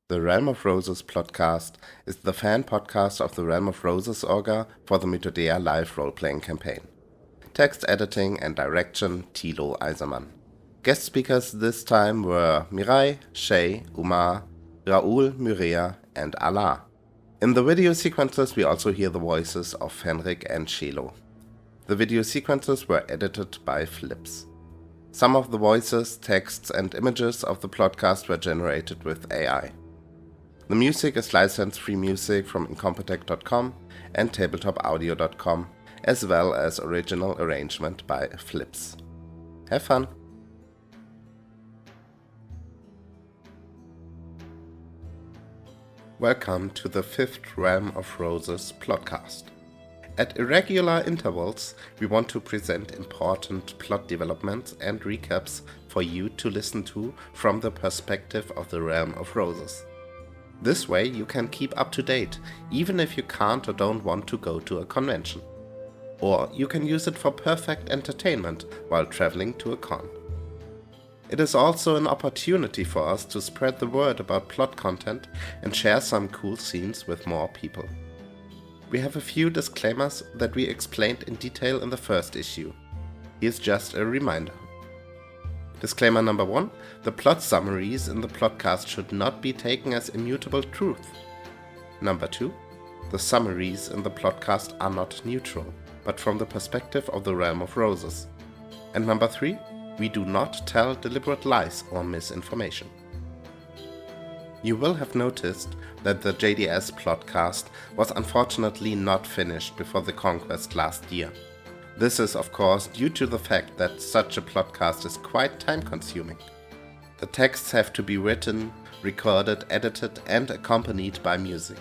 The Realm of Roses Plotcast is the fan podcast of the Realm of Roses Orga for the Mythodea live role-playing campaign. Text editing and direction, Teil Eisermann. Guest speakers this time were Mirai, Shay, Umar, Raoul, Myrea, and Allah. In the video sequences we also hear the voices of Fenrik and Shelo. The video sequences were edited by Flips. Some of the voices, texts, and images of the Plotcast were generated with AI. The music is license-free music from incompetech.com and tabletopaudio.com, as well as original arrangement by Flips. Have fun! Welcome to the 5th Realm of Roses Plotcast. At irregular intervals, we want to present important plot developments and recaps for you to listen to from the perspective of the Realm of Roses. This way you can keep up to date, even if you can't or don't want to go to a convention. Or you can use it for perfect entertainment while traveling to a con. It is also an opportunity for us to spread the word about plot content and share some cool scenes with more people. We have a few disclaimers that we explained in detail in the first issue. Here's just a reminder. Disclaimer number 1, the plot summaries in the Plotcast should not be taken as immutable truth. Number 2, the summaries in the Plotcast are not neutral, but from the perspective of the Realm of Roses. And number 3, we do not tell deliberate lies or misinformation. You will have noticed that the JDS Plotcast was unfortunately not finished before the Conquest last year. This is of course due to the fact that such a Plotcast is quite time-consuming. The texts have to be written, recorded, edited and accompanied by music.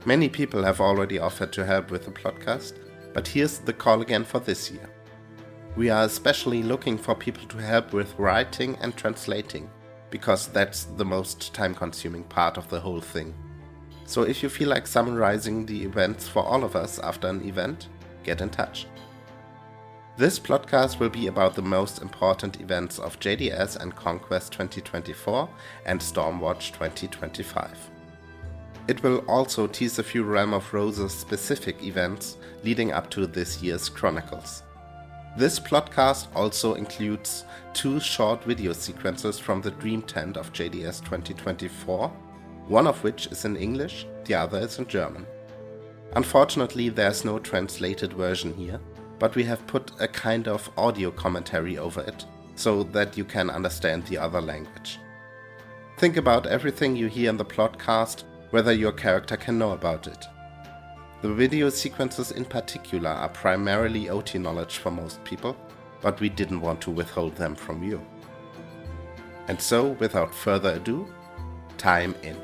Many people have already offered to help with the Plotcast, but here's the call again for this year. We are especially looking for people to help with writing and translating, because that's the most time-consuming part of the whole thing. So if you feel like summarizing the events for all of us after an event, get in touch. This Plotcast will be about the most important events of JDS and Conquest 2024 and Stormwatch 2025. It will also tease a few Realm of Roses specific events leading up to this year's Chronicles. This Plotcast also includes 2 short video sequences from the Dream Tent of JDS 2024, one of which is in English, the other is in German. Unfortunately, there's no translated version here, but we have put a kind of audio commentary over it, so that you can understand the other language. Think about everything you hear in the Plotcast, whether your character can know about it. The video sequences in particular are primarily OT knowledge for most people, but we didn't want to withhold them from you. And so, without further ado, time in.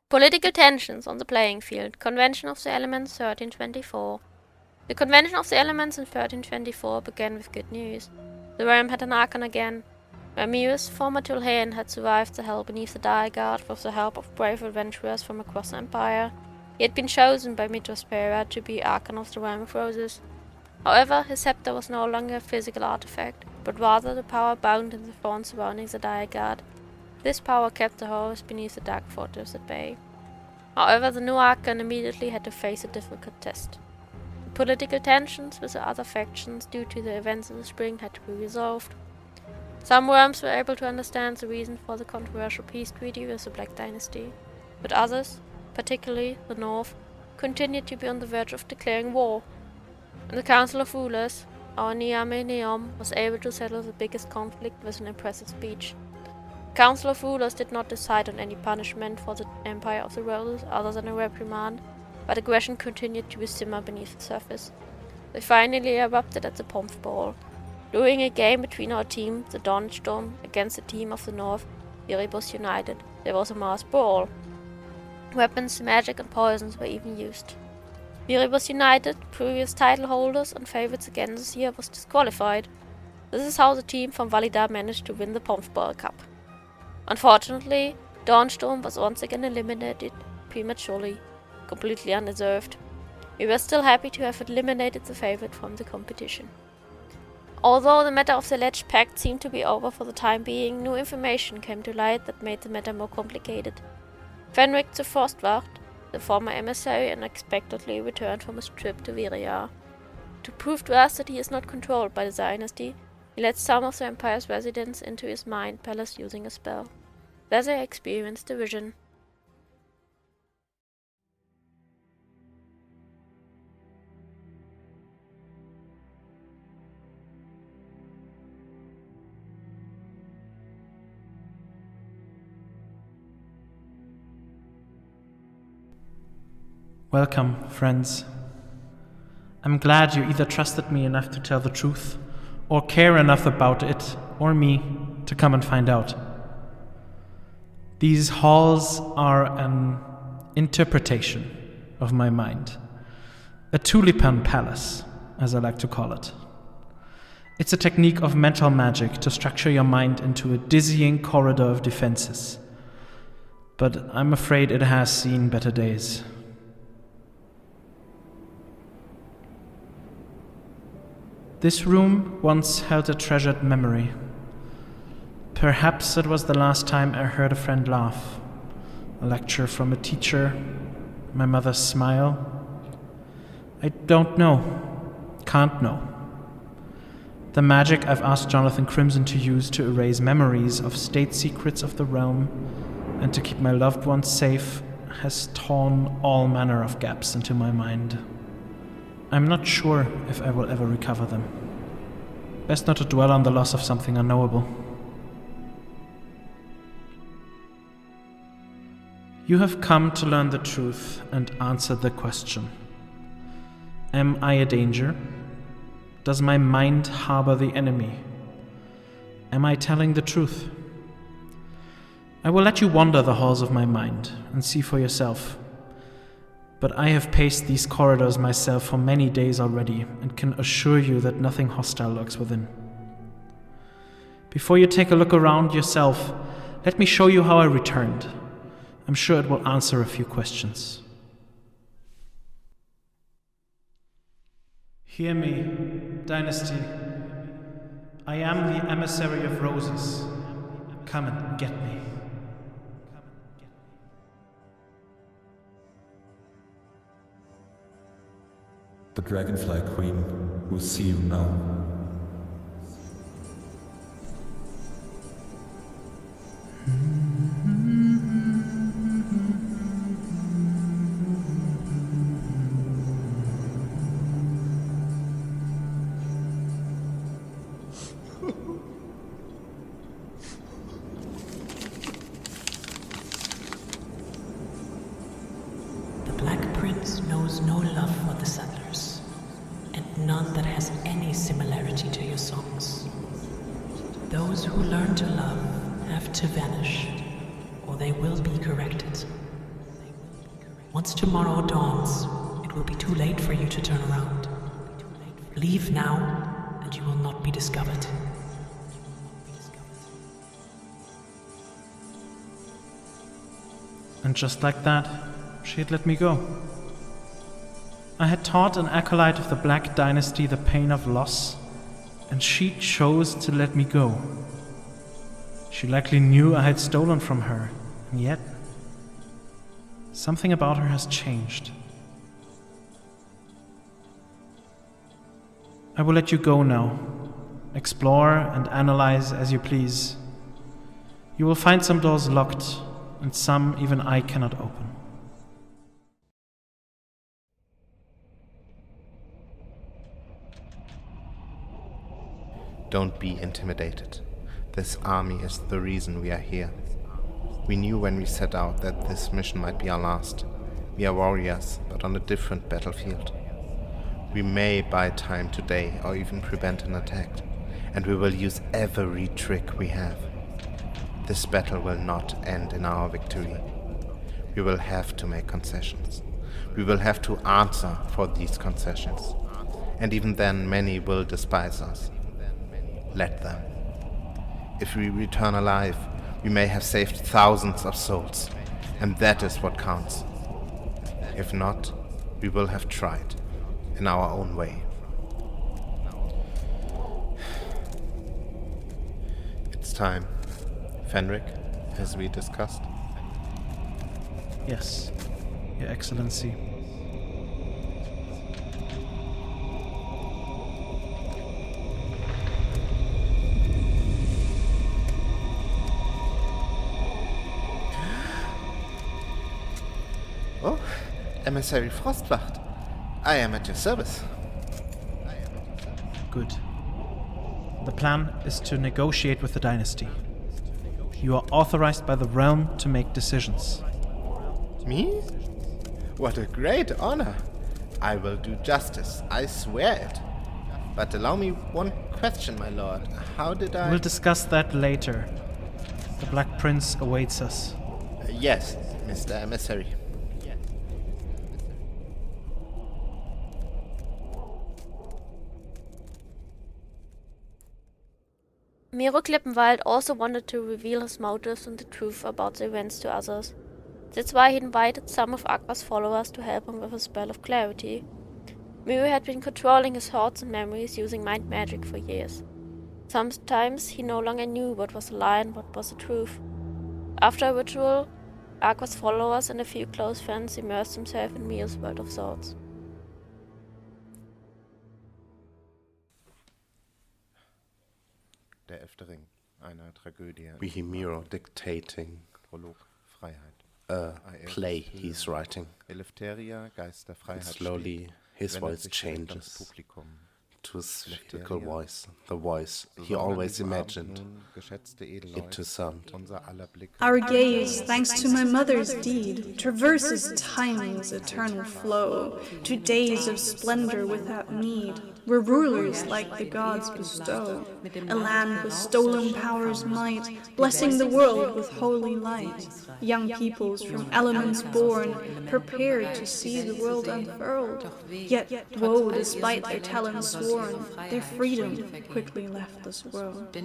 Political tensions on the playing field. Convention of the Elements 1324. The Convention of the Elements in 1324 began with good news. The realm had an Archon again. Where Miro's former Tulhaen had survived the hell beneath the Dire Guard with the help of brave adventurers from across the Empire, he had been chosen by Mythospera to be Archon of the Realm of Roses. However, his scepter was no longer a physical artifact, but rather the power bound in the thorns surrounding the Dire Guard. This power kept the horrors beneath the Dark Fortress at bay. However, the new Archon immediately had to face a difficult test. The political tensions with the other factions due to the events of the spring had to be resolved. Some realms were able to understand the reason for the controversial peace treaty with the Black Dynasty, but others, particularly the North, continued to be on the verge of declaring war. In the Council of Rulers, our Niame Neom was able to settle the biggest conflict with an impressive speech. The Council of Rulers did not decide on any punishment for the Empire of the Roses other than a reprimand, but aggression continued to simmer beneath the surface. They finally erupted at the Pomp Ball. During a game between our team, the Dawnstorm, against the team of the North, Viribus United, there was a mass brawl. Weapons, magic and poisons were even used. Viribus United, previous title holders and favorites again this year, was disqualified. This is how the team from Validar managed to win the Pomp Ball Cup. Unfortunately, Dawnstorm was once again eliminated prematurely, completely undeserved. We were still happy to have eliminated the favorite from the competition. Although the matter of the alleged pact seemed to be over for the time being, new information came to light that made the matter more complicated. Fenrik the Sturmwacht, the former emissary, unexpectedly returned from his trip to Viria. To prove to us that he is not controlled by the dynasty, he let some of the Empire's residents into his mind palace using a spell. There they experienced a vision. Welcome, friends. I'm glad you either trusted me enough to tell the truth, or care enough about it, or me, to come and find out. These halls are an interpretation of my mind. A tulipan palace, as I like to call it. It's a technique of mental magic to structure your mind into a dizzying corridor of defenses. But I'm afraid it has seen better days. This room once held a treasured memory. Perhaps it was the last time I heard a friend laugh, a lecture from a teacher, my mother's smile. I don't know, can't know. The magic I've asked Jonathan Crimson to use to erase memories of state secrets of the realm and to keep my loved ones safe has torn all manner of gaps into my mind. I'm not sure if I will ever recover them. Best not to dwell on the loss of something unknowable. You have come to learn the truth and answer the question. Am I a danger? Does my mind harbor the enemy? Am I telling the truth? I will let you wander the halls of my mind and see for yourself. But I have paced these corridors myself for many days already and can assure you that nothing hostile lurks within. Before you take a look around yourself, let me show you how I returned. I'm sure it will answer a few questions. Hear me, Dynasty. I am the emissary of roses. Come and get me. The Dragonfly Queen will see you now. The Black Prince knows no love for the settlers, and none that has any similarity to your songs. Those who learn to love have to vanish, or they will be corrected. Once tomorrow dawns, it will be too late for you to turn around. Leave now, and you will not be discovered. And just like that, she had let me go. I had taught an acolyte of the Black Dynasty the pain of loss, and she chose to let me go. She likely knew I had stolen from her, and yet something about her has changed. I will let you go now. Explore and analyze as you please. You will find some doors locked, and some even I cannot open. Don't be intimidated. This army is the reason we are here. We knew when we set out that this mission might be our last. We are warriors, but on a different battlefield. We may buy time today or even prevent an attack, and we will use every trick we have. This battle will not end in our victory. We will have to make concessions. We will have to answer for these concessions. And even then, many will despise us. Let them. If we return alive, we may have saved thousands of souls, and that is what counts. If not, we will have tried, in our own way. It's time, Fenrik, as we discussed. Yes, Your Excellency. Oh, Emissary Frostwacht, I am at your service. Good. The plan is to negotiate with the dynasty. You are authorized by the realm to make decisions. Me? What a great honor. I will do justice, I swear it. But allow me one question, my lord. How did I... We'll discuss that later. The Black Prince awaits us. Yes, Mr. Emissary. Miro Klippenwald also wanted to reveal his motives and the truth about the events to others. That's why he invited some of Aqua's followers to help him with his spell of clarity. Miro had been controlling his thoughts and memories using mind magic for years. Sometimes he no longer knew what was a lie and what was the truth. After a ritual, Aqua's followers and a few close friends immersed themselves in Miro's world of thoughts. Der 11. Ring, eine Tragödie. We hear Miro dictating Prolog, Freiheit. a play he's writing. Eleftheria, Geist der Freiheit. Slowly his voice changes Publikum. to a spherical voice, the voice he always imagined it to sound. Our gaze, thanks to my mother's deed, traverses time's eternal flow to days of splendor without need, where rulers like the gods bestow a land with stolen power's might, blessing the world with holy light. Young peoples from elements born, prepared to see the world unfurled, yet woe despite their talents sworn, their freedom quickly left this world.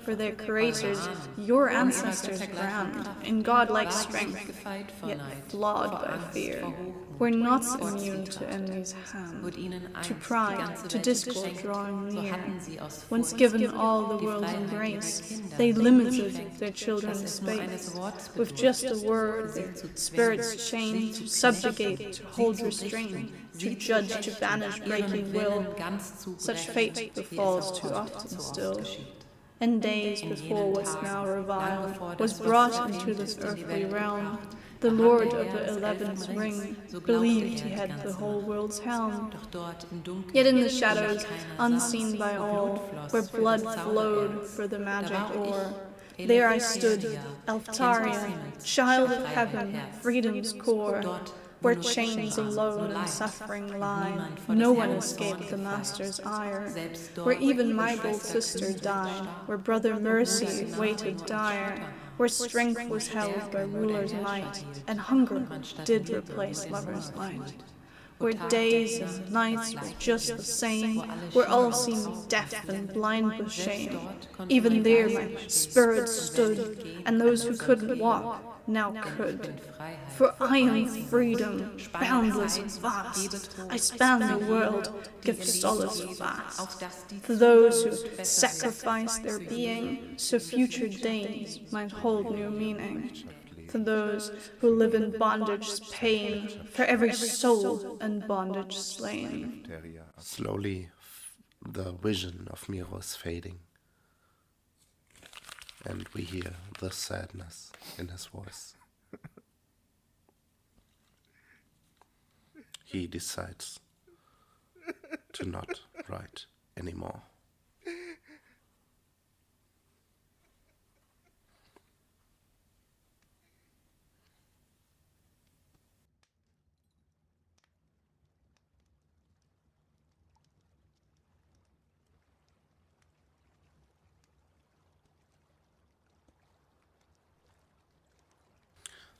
For their creators, your ancestors grand, in godlike strength, yet flawed by fear, were not immune to enemy's hand, to pride, to discord drawing near. Once given all the world's embrace, they limited their children's space. With just a word, their spirits chained, to subjugate, to hold restraint, to judge, to banish breaking will. Such fate befalls too often still. And days before what's now reviled was brought into this earthly realm, the Lord of the 11th Ring believed he had the whole world's helm. Yet in the shadows, unseen by all, where blood flowed for the magic ore, there I stood, Elftaria, child of heaven, freedom's core, where chains alone and suffering lie. No one escaped the master's ire, where even my bold sister died, where brother mercy waited dire, where strength was held by ruler's might, and hunger did replace lover's light. Where days and nights were just the same, where all seemed deaf and blind with shame. Even there my spirit stood, and those who couldn't walk now could. For I am freedom, boundless and vast. I span the world, give solace fast. For those who sacrifice their being, so future days might hold new meaning. For those who live in bondage's pain, for every soul in bondage slain. Slowly, the vision of Miro is fading, and we hear the sadness in his voice. He decides to not write anymore.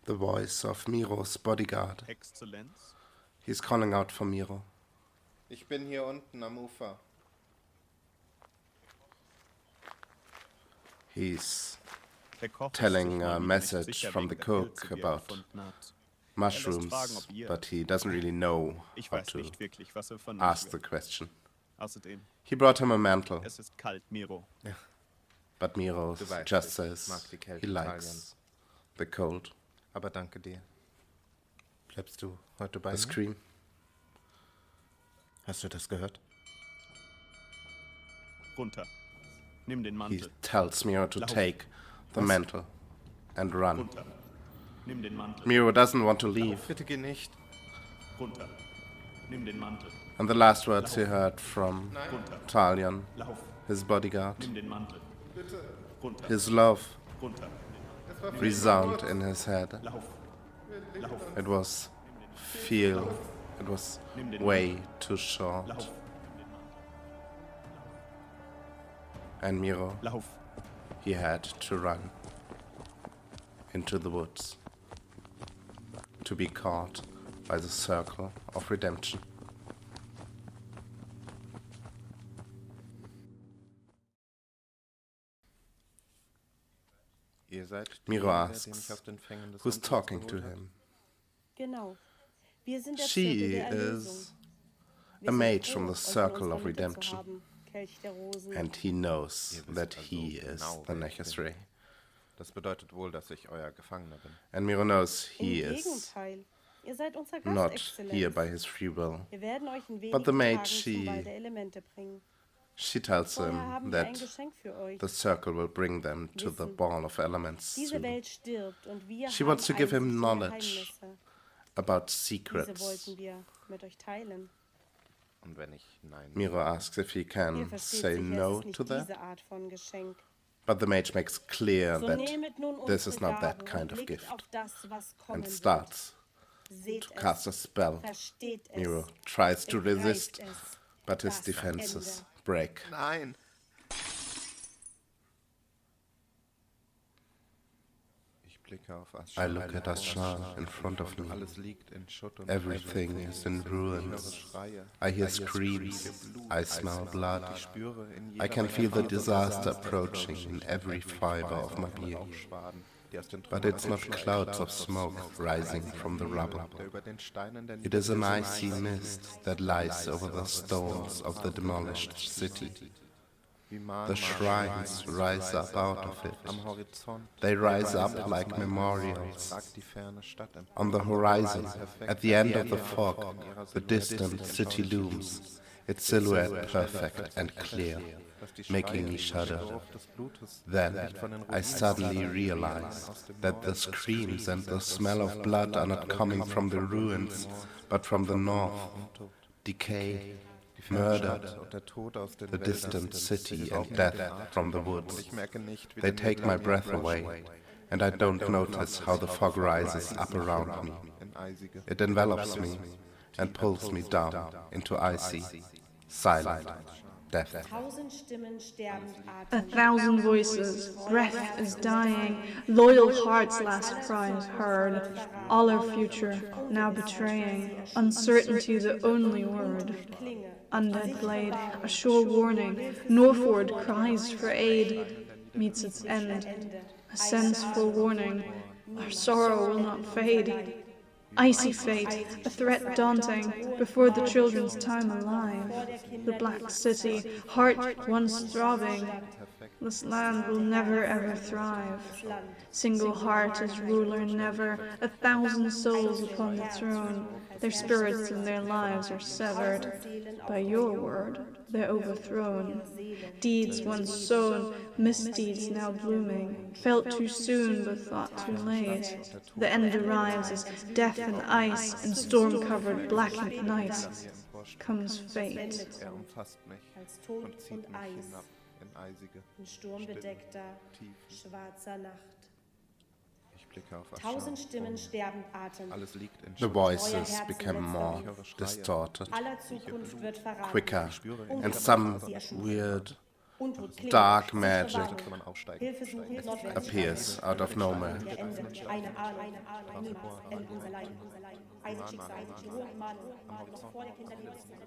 The voice of Miros bodyguard. Exzellenz? He's calling out for Miro. Ich bin hier unten am Ufer. He's Der Koch telling ist sich a mal wieder nicht message sicher from wegen the der cook Pilze, die er about gefunden hat. mushrooms, but he doesn't really know how to ask the question. He brought him a mantle, but Miro just says he likes the cold. Aber danke dir. Bleibst du heute bei The mir? scream. Hast du das gehört? Runter. Nimm den He Mantel. tells Miro to take the mantle and run. Runter. Nimm den Mantel. Miro doesn't want to leave, Bitte geh nicht. Runter. Nimm den Mantel. and the last words he heard from Runter. Talion, Lauf. his bodyguard, Nimm den Mantel. Runter. his love, Runter. resound in his head. Lauf. Lauf. It was way too short. Lauf. And Miro, Lauf. he had to run into the woods to be caught by the circle of redemption. Ihr seid Miro diejenigen, die asks, mich auf den Fängen des who's Untoten talking to geholt him? Genau. Wir sind der Zirkel She der Erlösung. is Wir a sind mage froh, from the euch in circle unserer of Mitte zu redemption, haben, Kelch der Rosen. and he knows Ihr wisst that also he is genau, the wer ich Nechus bin. Ray. Das bedeutet wohl, dass ich euer Gefangener bin. And Miro knows Im he is Gegenteil, ihr seid unser not Gastexzellenz. here by his free will. Wir werden euch in But the wenigen maid, Tagen she- zum Wald der Elemente bringen. She tells Vorher him haben wir ein that Geschenk für euch. the circle will bring them to the Wissen. ball of elements Diese soon. Welt stirbt und wir She haben wants to give him Einsicht in knowledge Geheimnisse. about Diese secrets. wollten wir mit euch teilen. Und wenn ich Nein Miro asks if he Ihr can versteht say sicher, no es ist to nicht that, diese Art von Geschenk. but the mage makes clear So that nehmet nun this unsere is not that Gaben kind und of blickt gift, auf das, was kommen and starts wird. Seht to cast a es, spell. versteht es, Miro tries to begreift resist, es. but his Das defenses Ende. break. Nein! Ich blicke auf Aschar. I look at Ashar in front of me. Alles liegt in Schutt und Everything is in ruins. I hear screams. I smell blood. Ich spüre in I can feel the disaster approaching in every fiber of my being. But it's not clouds of smoke rising from the rubble. It is an icy mist that lies over the stones of the demolished city. The shrines rise up out of it. They rise up like memorials. On the horizon, at the end of the fog, the distant city looms, its silhouette perfect and clear, making me shudder. Then I suddenly realize that the screams and the smell of blood are not coming from the ruins, but from the north. Decay, murder, the distant city and death from the woods. They take my breath away, and I don't notice how the fog rises up around me. It envelops me and pulls me down into icy, silent death. 1000 Stimmen sterbend A atmen. thousand voices, breath is dying, loyal heart's last cry is heard. All our future now betraying, uncertainty the only word. Klinge. Undead blade, a sure warning, Northward cries for aid, meets its end. A sense forewarning, our sorrow will not fade. Icy fate, a threat daunting, before the children's time alive. The black city, heart once throbbing, this land will never ever thrive. Single heart as ruler never, 1,000 souls upon the throne. Their spirits and their lives are severed. By your word, they're overthrown. Deeds once sown, misdeeds now blooming. Felt too soon, but thought too late. The end arrives as death and ice, in storm-covered blackened night. Comes fate. umfasst mich Als Tod und zieht und mich Eis hinab in eisige, in sturmbedeckter, schwarzer Nacht. Ich blicke auf 1000 Stimmen sterbend atmen. Alles liegt in The Schutt. voices become more distorted, Aller Zukunft wird verraten. quicker, Unglück and some sie erschüttern. weird Untot klingt, dark sich magic verwandeln. Man aufsteigen. Hilfesuche ist notwendig. appears out of nowhere. Ihr Ende, eine Ahnung, niemals enden unser Leiden. Eisenschicksal, die hohe Mahnung, noch vor der Kinderlebenszeit.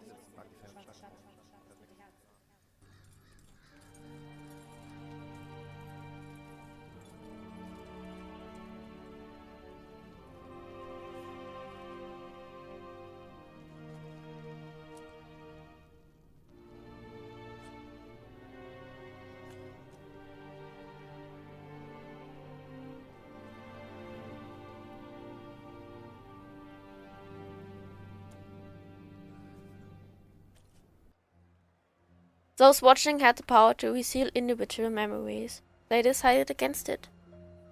Those watching had the power to reseal individual memories. They decided against it.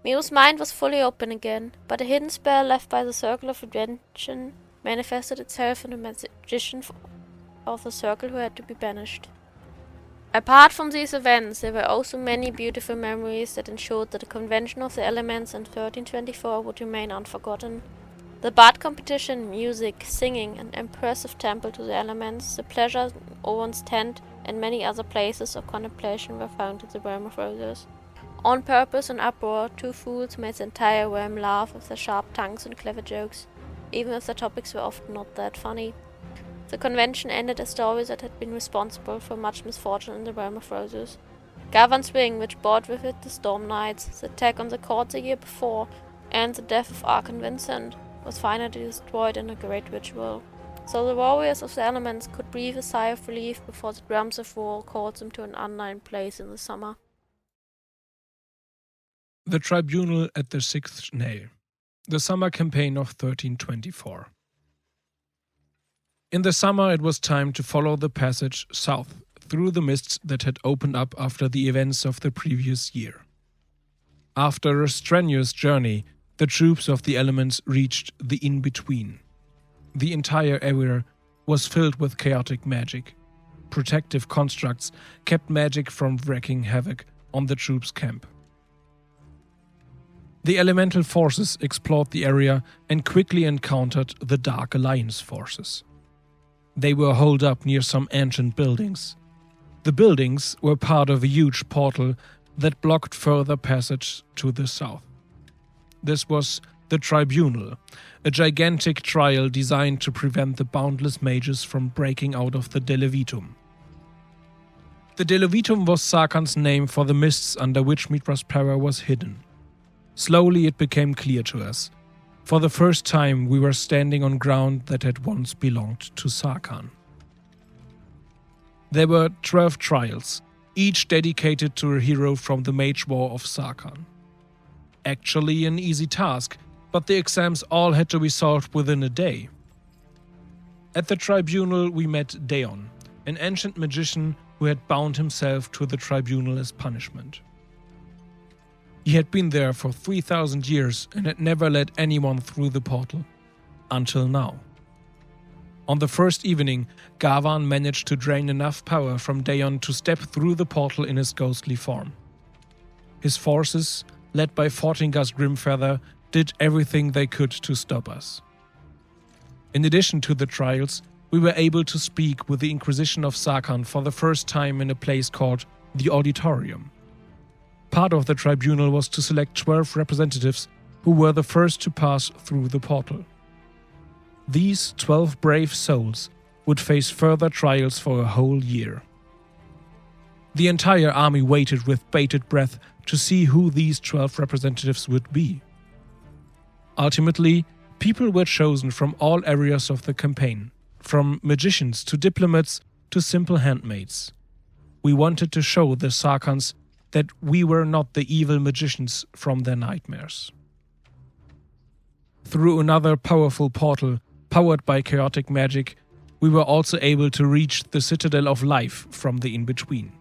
Miro's mind was fully open again, but a hidden spell left by the Circle of Redemption manifested itself in the magician of the circle who had to be banished. Apart from these events, there were also many beautiful memories that ensured that the Convention of the Elements in 1324 would remain unforgotten. The bard competition, music, singing, an impressive temple to the elements, the pleasure in Owen's tent, and many other places of contemplation were found in the realm of roses. On purpose and uproar, two fools made the entire realm laugh with their sharp tongues and clever jokes, even if the topics were often not that funny. The convention ended a story that had been responsible for much misfortune in the realm of roses. Gavan's ring, which brought with it the Storm Knights, the attack on the court the year before, and the death of Archon Vincent, was finally destroyed in a great ritual. So the warriors of the elements could breathe a sigh of relief before the drums of war called them to an unknown place in the summer. The Tribunal at the Sixth Nail. The summer campaign of 1324. In the summer it was time to follow the passage south through the mists that had opened up after the events of the previous year. After a strenuous journey, the troops of the elements reached the in-between. The entire area was filled with chaotic magic. Protective constructs kept magic from wreaking havoc on the troops' camp. The elemental forces explored the area and quickly encountered the Dark Alliance forces. They were holed up near some ancient buildings. The buildings were part of a huge portal that blocked further passage to the south. This was the Tribunal, a gigantic trial designed to prevent the boundless mages from breaking out of the Delevitum. The Delevitum was Sarkhan's name for the mists under which Mitra's power was hidden. Slowly it became clear to us. For the first time we were standing on ground that had once belonged to Sarkhan. There were 12 trials, each dedicated to a hero from the Mage War of Sarkhan. Actually an easy task, but the exams all had to be solved within a day. At the Tribunal we met Daon, an ancient magician who had bound himself to the Tribunal as punishment. He had been there for 3,000 years and had never let anyone through the portal. Until now. On the first evening, Gavan managed to drain enough power from Daon to step through the portal in his ghostly form. His forces, led by Fortingas Grimfeather, did everything they could to stop us. In addition to the trials, we were able to speak with the Inquisition of Sarkhan for the first time in a place called the Auditorium. Part of the tribunal was to select 12 representatives who were the first to pass through the portal. These 12 brave souls would face further trials for a whole year. The entire army waited with bated breath to see who these 12 representatives would be. Ultimately, people were chosen from all areas of the campaign, from magicians to diplomats to simple handmaids. We wanted to show the Sarkhans that we were not the evil magicians from their nightmares. Through another powerful portal, powered by chaotic magic, we were also able to reach the Citadel of Life from the in-between.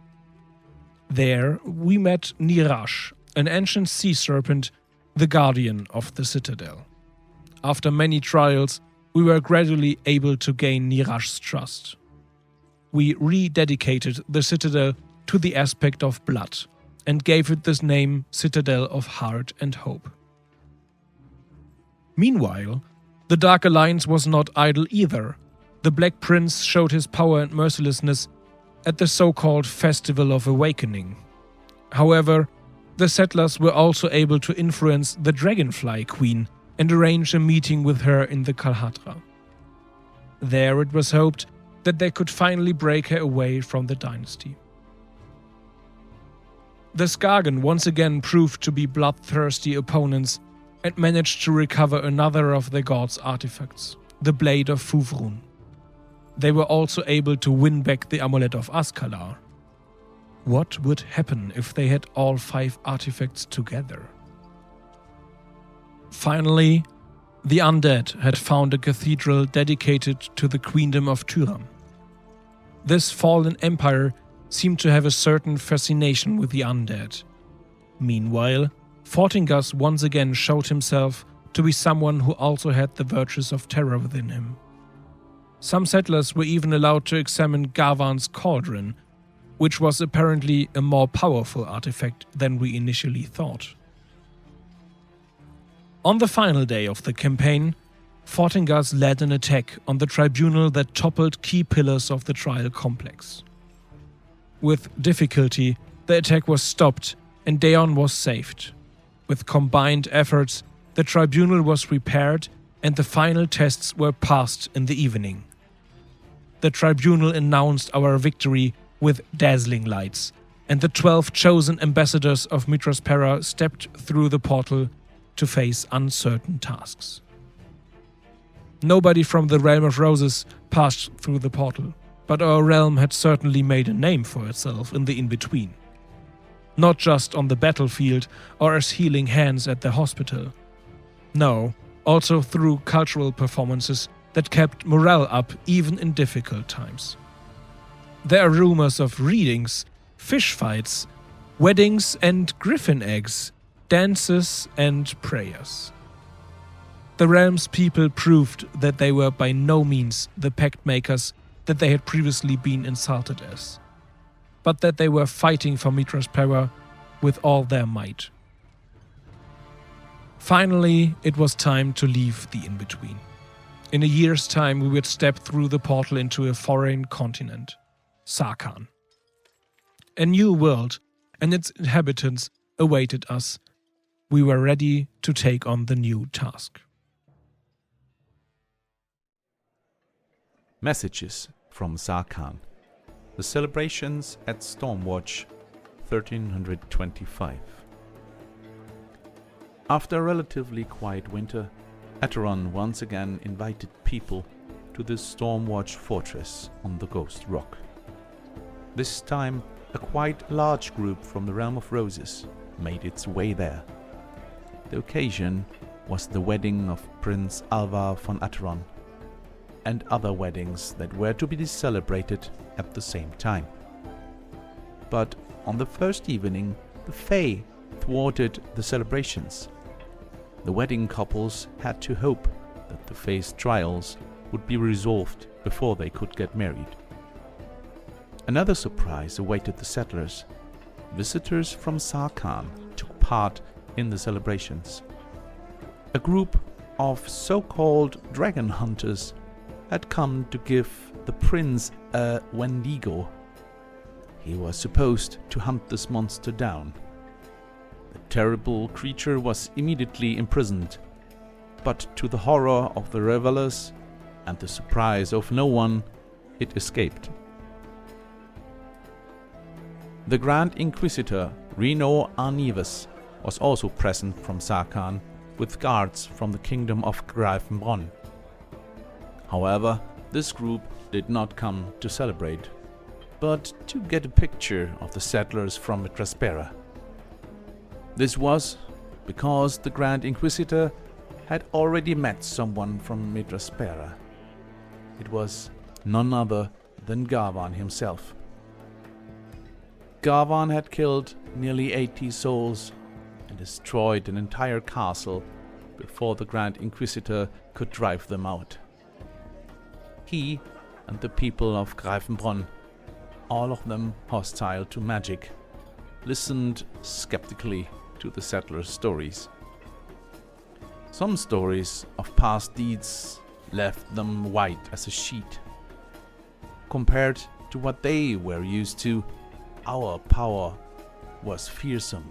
There, we met Nirash, an ancient sea serpent, the guardian of the Citadel. After many trials, we were gradually able to gain Nirash's trust. We rededicated the Citadel to the aspect of blood, and gave it this name Citadel of Heart and Hope. Meanwhile, the Dark Alliance was not idle either. The Black Prince showed his power and mercilessness at the so-called Festival of Awakening. However, the settlers were also able to influence the Dragonfly Queen and arrange a meeting with her in the Kalhatra. There it was hoped that they could finally break her away from the dynasty. The Skagen once again proved to be bloodthirsty opponents and managed to recover another of the gods' artifacts, the Blade of Fuvrun. They were also able to win back the Amulet of Askalar. What would happen if they had all 5 artifacts together? Finally, the undead had found a cathedral dedicated to the Queendom of Tyram. This fallen empire seemed to have a certain fascination with the undead. Meanwhile, Fortingas once again showed himself to be someone who also had the virtues of terror within him. Some settlers were even allowed to examine Garvan's cauldron, which was apparently a more powerful artifact than we initially thought. On the final day of the campaign, Fortingas led an attack on the tribunal that toppled key pillars of the trial complex. With difficulty, the attack was stopped and Daon was saved. With combined efforts, the tribunal was repaired and the final tests were passed in the evening. The tribunal announced our victory with dazzling lights, and the 12 chosen ambassadors of Mitrospera stepped through the portal to face uncertain tasks. Nobody from the Realm of Roses passed through the portal, but our realm had certainly made a name for itself in the in-between. Not just on the battlefield or as healing hands at the hospital. No, also through cultural performances that kept morale up even in difficult times. There are rumors of readings, fish fights, weddings and griffin eggs, dances and prayers. The realm's people proved that they were by no means the pact makers that they had previously been insulted as, but that they were fighting for Mitrospera with all their might. Finally, it was time to leave the in-between. In a year's time, we would step through the portal into a foreign continent, Sarkhan. A new world and its inhabitants awaited us. We were ready to take on the new task. Messages from Sarkhan. The celebrations at Stormwatch 1325. After a relatively quiet winter, Acheron once again invited people to the Stormwatch fortress on the Ghost Rock. This time, a quite large group from the Realm of Roses made its way there. The occasion was the wedding of Prince Alvar von Acheron, and other weddings that were to be celebrated at the same time. But on the first evening, the Fae thwarted the celebrations. The wedding couples had to hope that the Fae's trials would be resolved before they could get married. Another surprise awaited the settlers. Visitors from Sarkhan took part in the celebrations. A group of so-called dragon hunters had come to give the prince a Wendigo. He was supposed to hunt this monster down. The terrible creature was immediately imprisoned, but to the horror of the revelers and the surprise of no one, it escaped. The Grand Inquisitor Reno Arnives was also present from Sarkhan with guards from the kingdom of Greifenbronn. However, this group did not come to celebrate, but to get a picture of the settlers from Mitrospera. This was because the Grand Inquisitor had already met someone from Mitrospera. It was none other than Garvan himself. Garvan had killed nearly 80 souls and destroyed an entire castle before the Grand Inquisitor could drive them out. He and the people of Greifenbronn, all of them hostile to magic, listened skeptically to the settlers' stories. Some stories of past deeds left them white as a sheet. Compared to what they were used to, our power was fearsome.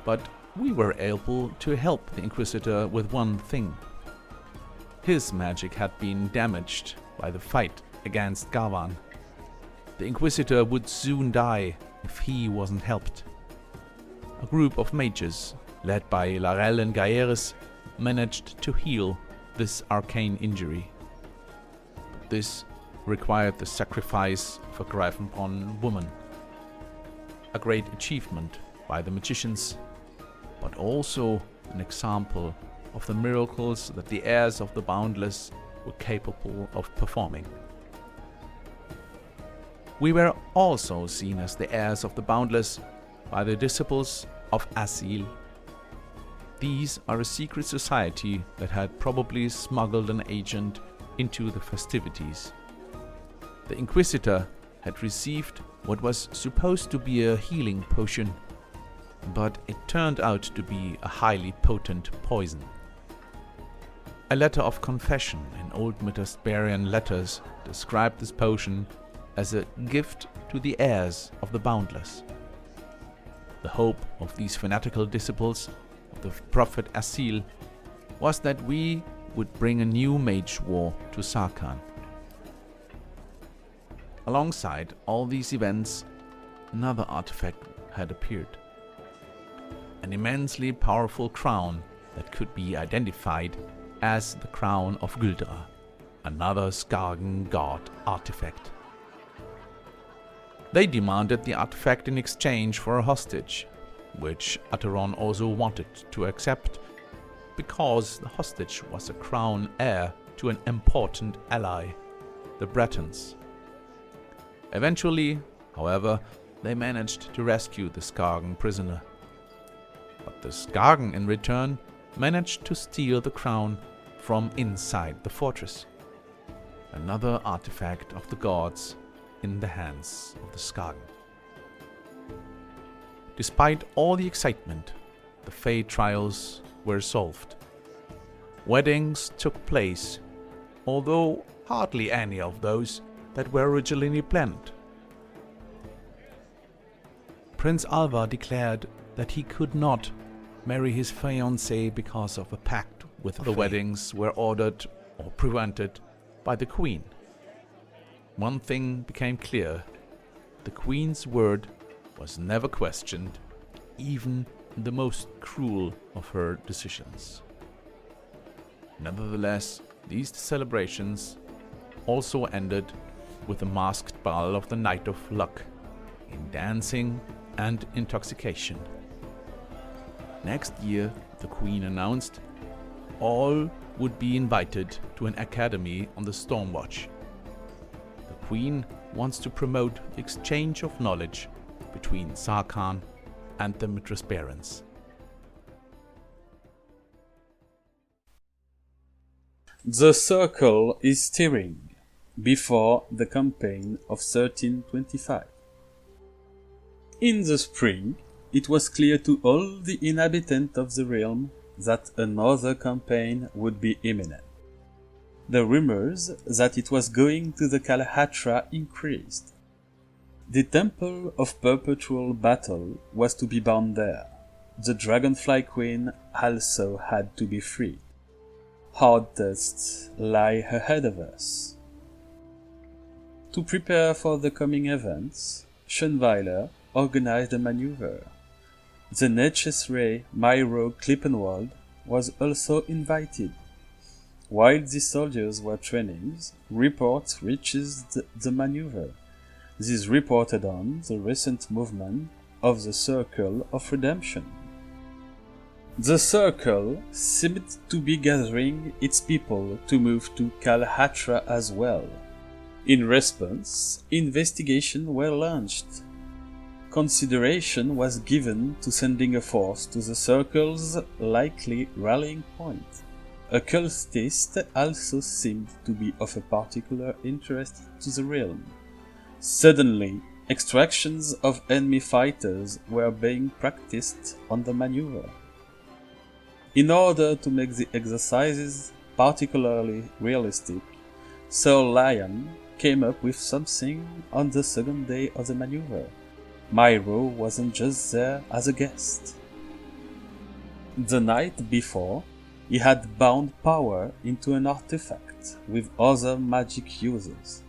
But we were able to help the Inquisitor with one thing. His magic had been damaged by the fight against Garvan. The Inquisitor would soon die if he wasn't helped. A group of mages, led by Larel and Gaeris, managed to heal this arcane injury. But this required the sacrifice of a Greifenbronn woman. A great achievement by the magicians, but also an example of the miracles that the heirs of the Boundless were capable of performing. We were also seen as the heirs of the Boundless by the disciples of Asil. These are a secret society that had probably smuggled an agent into the festivities. The Inquisitor had received what was supposed to be a healing potion, but it turned out to be a highly potent poison. A letter of confession in Old Midastbarian letters described this potion as a gift to the heirs of the Boundless. The hope of these fanatical disciples of the prophet Asil was that we would bring a new mage war to Sarkhan. Alongside all these events, another artifact had appeared. An immensely powerful crown that could be identified as the Crown of Guldra, another Skargan god artifact. They demanded the artifact in exchange for a hostage, which Ateron also wanted to accept, because the hostage was a crown heir to an important ally, the Bretons. Eventually, however, they managed to rescue the Skargan prisoner. But the Skargan, in return, managed to steal the crown from inside the fortress. Another artifact of the gods in the hands of the Skargan. Despite all the excitement, the Fey trials were solved. Weddings took place, although hardly any of those that were originally planned. Prince Alva declared that he could not marry his fiancée because of a pact with the weddings were ordered or prevented by the Queen. One thing became clear: the Queen's word was never questioned, even in the most cruel of her decisions. Nevertheless, these celebrations also ended with a masked ball of the Night of Luck, in dancing and intoxication. Next year, the Queen announced all would be invited to an academy on the Stormwatch. The Queen wants to promote the exchange of knowledge between Sarkhan and the Midasbarians. The circle is stirring before the campaign of 1325. In the spring, it was clear to all the inhabitants of the realm that another campaign would be imminent. The rumors that it was going to the Kalahatra increased. The Temple of Perpetual Battle was to be bound there. The Dragonfly Queen also had to be freed. Hard tests lie ahead of us. To prepare for the coming events, Schönweiler organized a maneuver. The necessary Miro Klippenwald was also invited. While the soldiers were training, reports reached the maneuver. These reported on the recent movement of the Circle of Redemption. The Circle seemed to be gathering its people to move to Kalahatra as well. In response, investigations were launched. Consideration was given to sending a force to the Circle's likely rallying point. A cultist also seemed to be of a particular interest to the realm. Suddenly, extractions of enemy fighters were being practiced on the maneuver. In order to make the exercises particularly realistic, Sir Lion came up with something on the second day of the maneuver. Miro wasn't just there as a guest. The night before, he had bound power into an artifact with other magic users.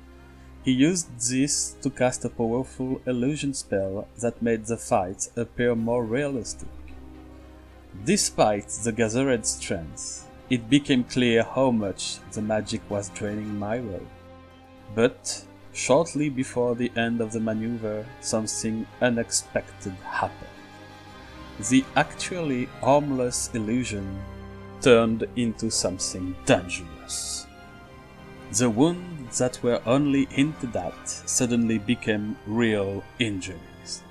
He used this to cast a powerful illusion spell that made the fight appear more realistic. Despite the gathered strength, it became clear how much the magic was draining Miro. But shortly before the end of the maneuver, something unexpected happened. The actually harmless illusion turned into something dangerous. The wounds that were only hinted at suddenly became real injuries.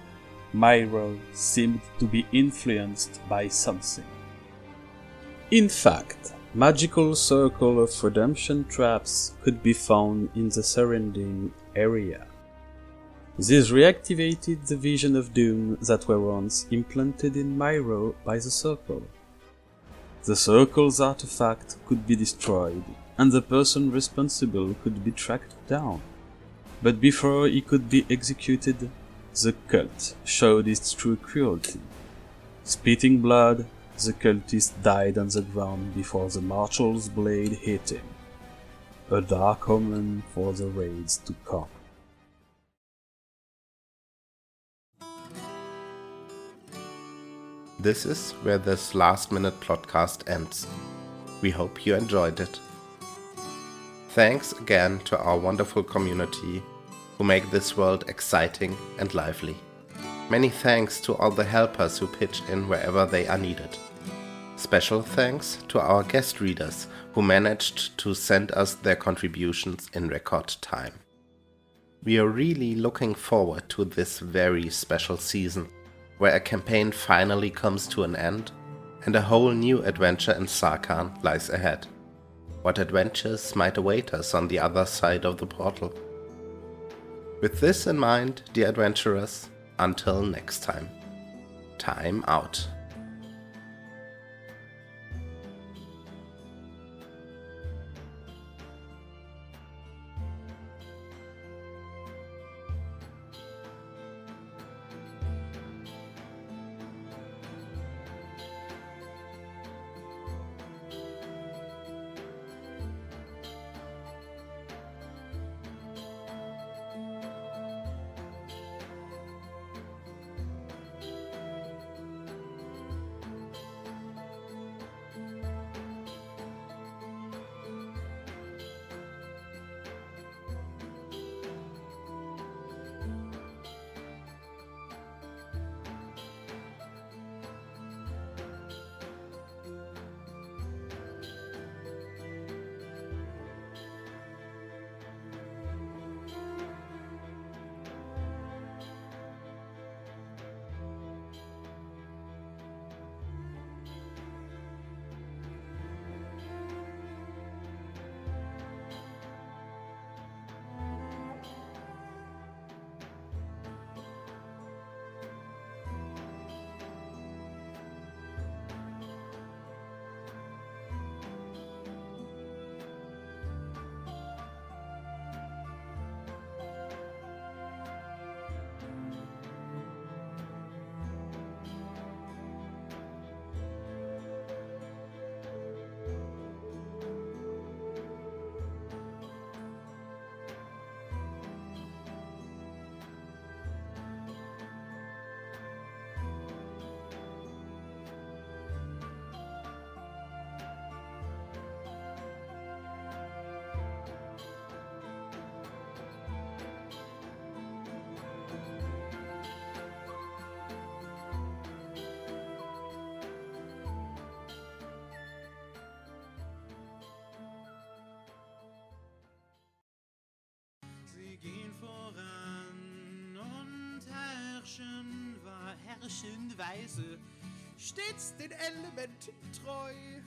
Miro seemed to be influenced by something. In fact, magical circle of redemption traps could be found in the surrounding area. These reactivated the vision of doom that were once implanted in Miro by the circle. The circle's artifact could be destroyed, and the person responsible could be tracked down. But before he could be executed, the cult showed its true cruelty. Spitting blood, the cultist died on the ground before the marshal's blade hit him. A dark omen for the raids to come. This is where this last-minute Plotcast ends. We hope you enjoyed it. Thanks again to our wonderful community who make this world exciting and lively. Many thanks to all the helpers who pitch in wherever they are needed. Special thanks to our guest readers who managed to send us their contributions in record time. We are really looking forward to this very special season, where a campaign finally comes to an end and a whole new adventure in Sarkhan lies ahead. What adventures might await us on the other side of the portal? With this in mind, dear adventurers, until next time. Time out. Herrschenweise, stets den Elementen treu.